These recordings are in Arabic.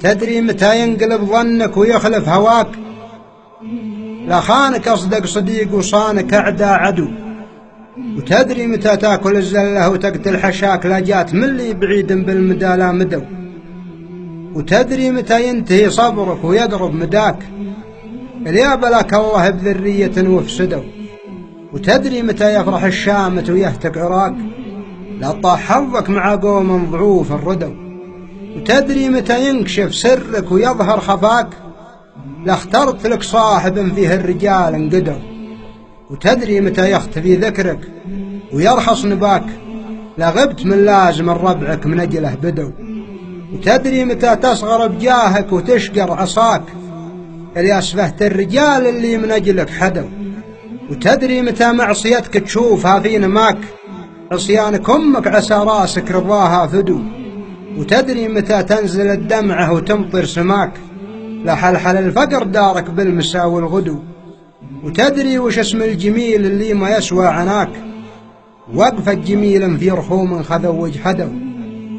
تدري متى ينقلب ظنك ويخلف هواك؟ لا خانك أصدق صديق وصانك أعدى عدو. وتدري متى تاكل الزلة وتقتل حشاك؟ لا جات من اللي بعيد بالمدى لا مدو. وتدري متى ينتهي صبرك ويقرب مداك؟ اليا بلاك الله بذرية وفسدوا. وتدري متى يفرح الشامت ويهتك عراك؟ لا طاح حظك مع قوم ضعوف الردو. وتدري متى ينكشف سرك ويظهر خفاك؟ لا اخترت لك صاحب فيه الرجال انقدوا. وتدري متى يختفي ذكرك ويرخص نباك؟ لا غبت من لازم ربعك من أجله بدو. وتدري متى تصغر بجاهك وتشقر عصاك؟ اللي أسفهت الرجال اللي من أجلك حدوا. وتدري متى معصيتك تشوفها في نماك؟ عصيانك أمك عسى راسك رضاها فدو. وتدري متى تنزل الدمعة وتمطر سماك؟ لا حلحل الفقر دارك بالمساء والغدو. وتدري وش اسم الجميل اللي ما يسوى عناك؟ وقفة جميل في رخوم خذوا وجحدوا.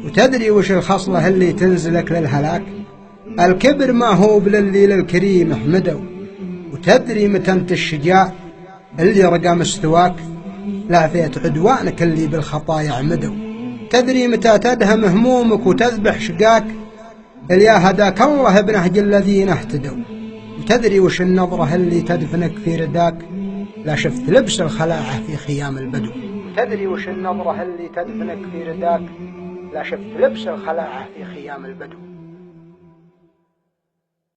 وتدري وش الخصلة اللي تنزلك للهلاك؟ الكبر ما هو بللي للكريم احمدوا. وتدري متى انت الشجاع اللي رقى مستواك؟ لا فيت عدوانك اللي بالخطايا عمدوا. تدري متى تدهم همومك وتذبح شقاك؟ اليا هداك الله بنهج الذين اهتدوا. وتدري وش النظرة اللي تدفنك في رداك؟ لا شفت لبس الخلاعة في خيام البدو. تدري وش النظرة اللي تدفنك في رداك؟ لا شفت لبس الخلاعة في خيام البدو.